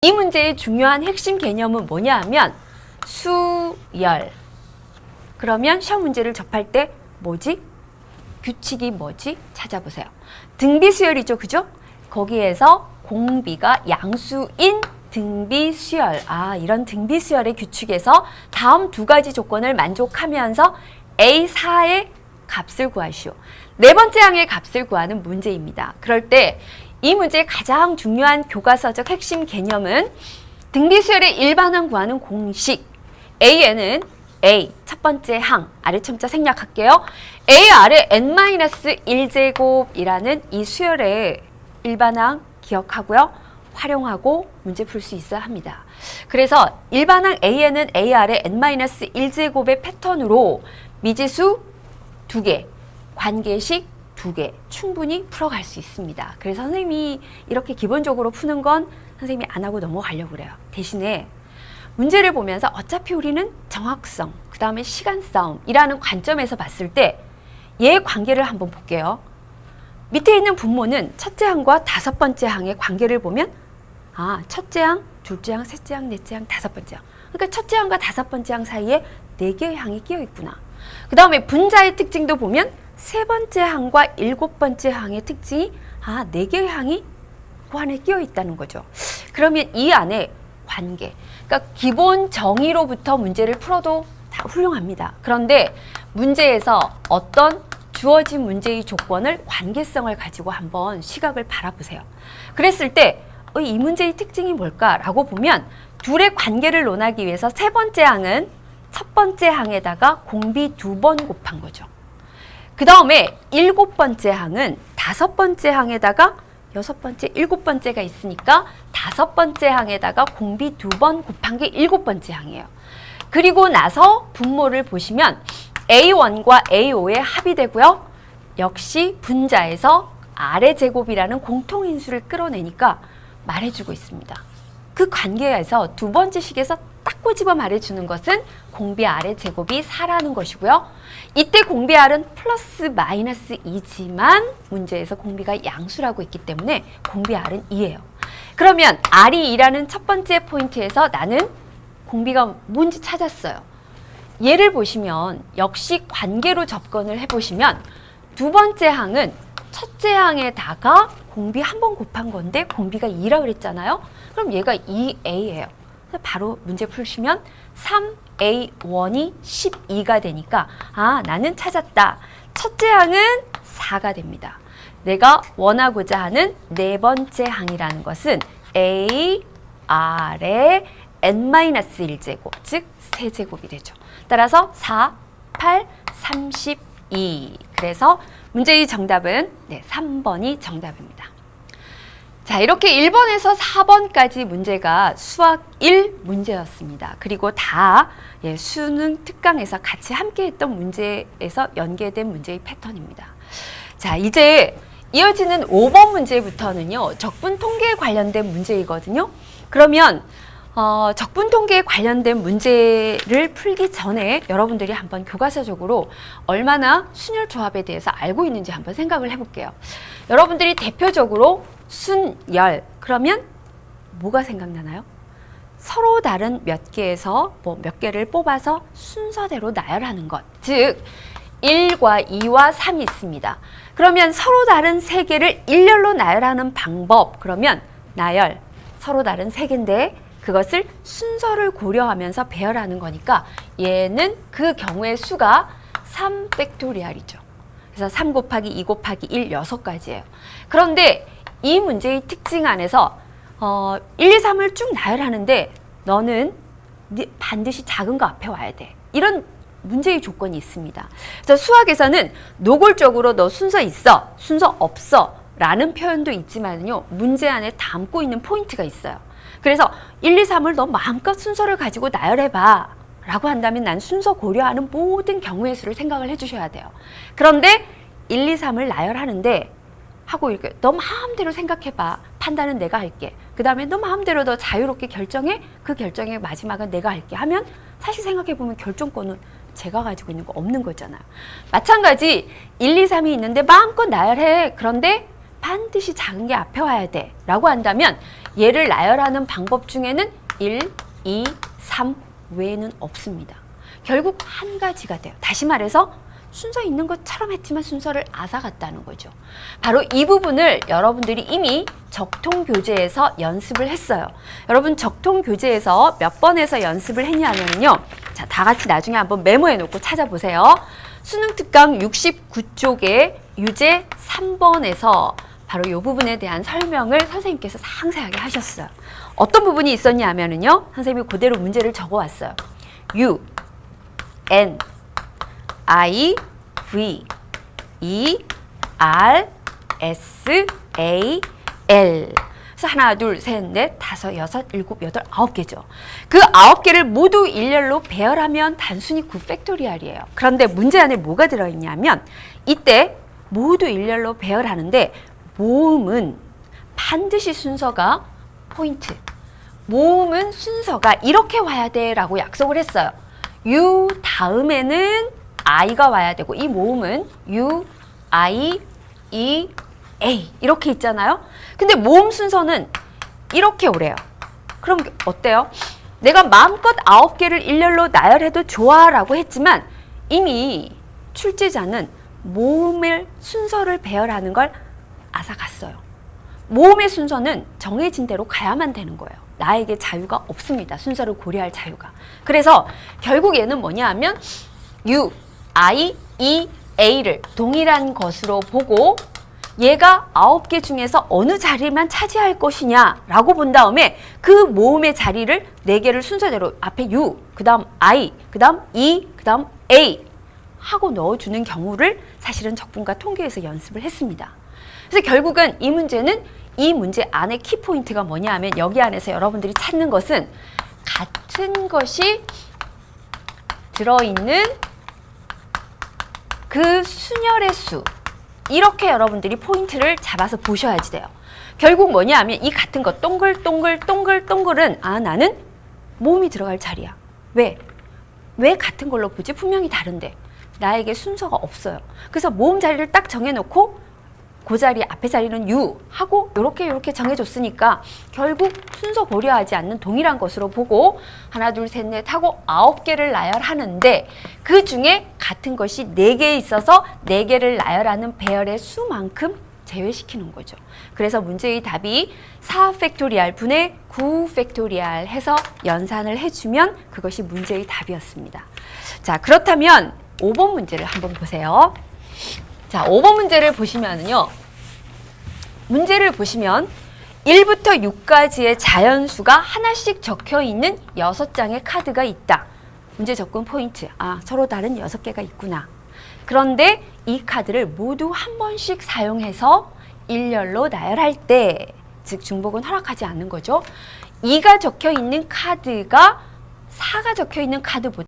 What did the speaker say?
이 문제의 중요한 핵심 개념은 뭐냐 하면 수열. 그러면 시험 문제를 접할 때 뭐지? 규칙이 뭐지? 찾아보세요. 등비수열이죠. 그죠? 거기에서 공비가 양수인 등비수열. 이런 등비수열의 규칙에서 다음 두 가지 조건을 만족하면서 A4의 값을 구하시오. 네 번째 항의 값을 구하는 문제입니다. 그럴 때 이 문제의 가장 중요한 교과서적 핵심 개념은 등비수열의 일반항 구하는 공식. A에는 A, 첫 번째 항, 아래 첨자 생략할게요. A 아래 n-1제곱이라는 이 수열의 일반항 기억하고요. 활용하고 문제 풀 수 있어야 합니다. 그래서 일반항 A에는 A 아래 n-1제곱의 패턴으로 미지수 2개, 관계식 2개 충분히 풀어갈 수 있습니다. 그래서 선생님이 이렇게 기본적으로 푸는 건 선생님이 안 하고 넘어가려고 그래요. 대신에 문제를 보면서 어차피 우리는 정확성, 그 다음에 시간 싸움이라는 관점에서 봤을 때 얘의 관계를 한번 볼게요. 밑에 있는 분모는 첫째 항과 다섯 번째 항의 관계를 보면 첫째 항, 둘째 항, 셋째 항, 넷째 항, 다섯 번째 항. 그러니까 첫째 항과 다섯 번째 항 사이에 4개의 항이 끼어 있구나. 그 다음에 분자의 특징도 보면 세 번째 항과 일곱 번째 항의 특징이 4개의 항이 그 안에 끼어 있다는 거죠. 그러면 이 안에 관계, 그러니까 기본 정의로부터 문제를 풀어도 다 훌륭합니다. 그런데 문제에서 어떤 주어진 문제의 조건을 관계성을 가지고 한번 시각을 바라보세요. 그랬을 때 이 문제의 특징이 뭘까라고 보면 둘의 관계를 논하기 위해서 세 번째 항은 첫 번째 항에다가 공비 2번 곱한 거죠. 그 다음에 일곱 번째 항은 다섯 번째 항에다가 여섯 번째, 일곱 번째가 있으니까 다섯 번째 항에다가 공비 2번 곱한 게 일곱 번째 항이에요. 그리고 나서 분모를 보시면 A1과 A5의 합이 되고요. 역시 분자에서 아래 제곱이라는 공통인수를 끌어내니까 말해주고 있습니다. 그 관계에서 두 번째 식에서 딱 꼬집어 말해주는 것은 공비 R의 제곱이 4라는 것이고요. 이때 공비 R은 플러스 마이너스 2지만 문제에서 공비가 양수라고 있기 때문에 공비 R은 2예요. 그러면 R이 2라는 첫 번째 포인트에서 나는 공비가 뭔지 찾았어요. 얘를 보시면 역시 관계로 접근을 해보시면 두 번째 항은 첫째 항에다가 공비 한 번 곱한 건데 공비가 2라 그랬잖아요. 그럼 얘가 2A예요. 바로 문제 풀시면 3A1이 12가 되니까 나는 찾았다. 첫째 항은 4가 됩니다. 내가 원하고자 하는 네 번째 항이라는 것은 A, R의 n-1제곱, 즉 세제곱이 되죠. 따라서 4, 8, 32. 그래서 문제의 정답은 3번이 정답입니다. 자, 이렇게 1번에서 4번까지 문제가 수학 1 문제였습니다. 그리고 다 수능 특강에서 같이 함께 했던 문제에서 연계된 문제의 패턴입니다. 자, 이제 이어지는 5번 문제부터는요, 적분 통계에 관련된 문제이거든요. 그러면 적분 통계에 관련된 문제를 풀기 전에 여러분들이 한번 교과서적으로 얼마나 순열 조합에 대해서 알고 있는지 한번 생각을 해볼게요. 여러분들이 대표적으로 순열, 그러면 뭐가 생각나나요? 서로 다른 몇 개에서 몇 개를 뽑아서 순서대로 나열하는 것, 즉 1과 2와 3이 있습니다. 그러면 서로 다른 3개를 일렬로 나열하는 방법, 그러면 나열, 서로 다른 3개인데 그것을 순서를 고려하면서 배열하는 거니까 얘는 그 경우의 수가 3팩토리얼이죠. 그래서 3 곱하기 2 곱하기 1, 6가지예요. 그런데 이 문제의 특징 안에서 1, 2, 3을 쭉 나열하는데 너는 반드시 작은 거 앞에 와야 돼. 이런 문제의 조건이 있습니다. 그래서 수학에서는 노골적으로 너 순서 있어, 순서 없어 라는 표현도 있지만요, 문제 안에 담고 있는 포인트가 있어요. 그래서 1, 2, 3을 너 마음껏 순서를 가지고 나열해봐 라고 한다면 난 순서 고려하는 모든 경우의 수를 생각을 해주셔야 돼요. 그런데 1, 2, 3을 나열하는데 하고 이렇게 너 마음대로 생각해봐. 판단은 내가 할게. 그 다음에 너 마음대로 너 자유롭게 결정해. 그 결정의 마지막은 내가 할게 하면 사실 생각해보면 결정권은 제가 가지고 있는 거 없는 거잖아요. 마찬가지 1, 2, 3이 있는데 마음껏 나열해. 그런데 반드시 작은 게 앞에 와야 돼 라고 한다면 얘를 나열하는 방법 중에는 1, 2, 3 외에는 없습니다. 결국 한 가지가 돼요. 다시 말해서 순서 있는 것처럼 했지만 순서를 앗아갔다는 거죠. 바로 이 부분을 여러분들이 이미 적통교재에서 연습을 했어요. 여러분 적통교재에서 몇 번에서 연습을 했냐면요. 자, 다 같이 나중에 한번 메모해 놓고 찾아보세요. 수능특강 69쪽에 유제 3번에서 바로 이 부분에 대한 설명을 선생님께서 상세하게 하셨어요. 어떤 부분이 있었냐 하면은요. 선생님이 그대로 문제를 적어왔어요. U, N, I, V, E, R, S, A, L. 그래서 하나, 둘, 셋, 넷, 다섯, 여섯, 일곱, 여덟, 9개죠. 그 9개를 모두 일렬로 배열하면 단순히 9팩토리얼이에요. 그런데 문제 안에 뭐가 들어있냐면 이때 모두 일렬로 배열하는데 모음은 반드시 순서가 포인트. 모음은 순서가 이렇게 와야 돼 라고 약속을 했어요. U 다음에는 I가 와야 되고 이 모음은 U, I, E, A 이렇게 있잖아요. 근데 모음 순서는 이렇게 오래요. 그럼 어때요? 내가 마음껏 9개를 일렬로 나열해도 좋아 라고 했지만 이미 출제자는 모음의 순서를 배열하는 걸 앗아갔어요. 모음의 순서는 정해진 대로 가야만 되는 거예요. 나에게 자유가 없습니다. 순서를 고려할 자유가. 그래서 결국 얘는 뭐냐 하면 U, I, E, A를 동일한 것으로 보고 얘가 9개 중에서 어느 자리만 차지할 것이냐 라고 본 다음에 그 모음의 자리를 4개를 순서대로 앞에 U, 그 다음 I, 그 다음 E, 그 다음 A 하고 넣어주는 경우를 사실은 적분과 통계에서 연습을 했습니다. 그래서 결국은 이 문제는 이 문제 안에 키포인트가 뭐냐 하면 여기 안에서 여러분들이 찾는 것은 같은 것이 들어있는 그 순열의 수 이렇게 여러분들이 포인트를 잡아서 보셔야지 돼요. 결국 뭐냐 하면 이 같은 것 동글동글은 아 나는 모음이 들어갈 자리야. 왜? 왜 같은 걸로 보지? 분명히 다른데 나에게 순서가 없어요. 그래서 모음 자리를 딱 정해놓고 그 자리 앞에 자리는 U 하고 요렇게 정해줬으니까 결국 순서 고려하지 않는 동일한 것으로 보고 하나 둘 셋 넷 하고 9개를 나열하는데 그 중에 같은 것이 4개 있어서 4개를 나열하는 배열의 수만큼 제외시키는 거죠. 그래서 문제의 답이 4팩토리얼 분의 9팩토리얼 해서 연산을 해주면 그것이 문제의 답이었습니다. 자, 그렇다면 5번 문제를 한번 보세요. 자, 5번 문제를 보시면은요. 문제를 보시면 1부터 6까지의 자연수가 하나씩 적혀 있는 6장의 카드가 있다. 문제 접근 포인트. 아, 서로 다른 6개가 있구나. 그런데 이 카드를 모두 한 번씩 사용해서 일렬로 나열할 때, 즉 중복은 허락하지 않는 거죠. 2가 적혀 있는 카드가 4가 적혀 있는 카드보다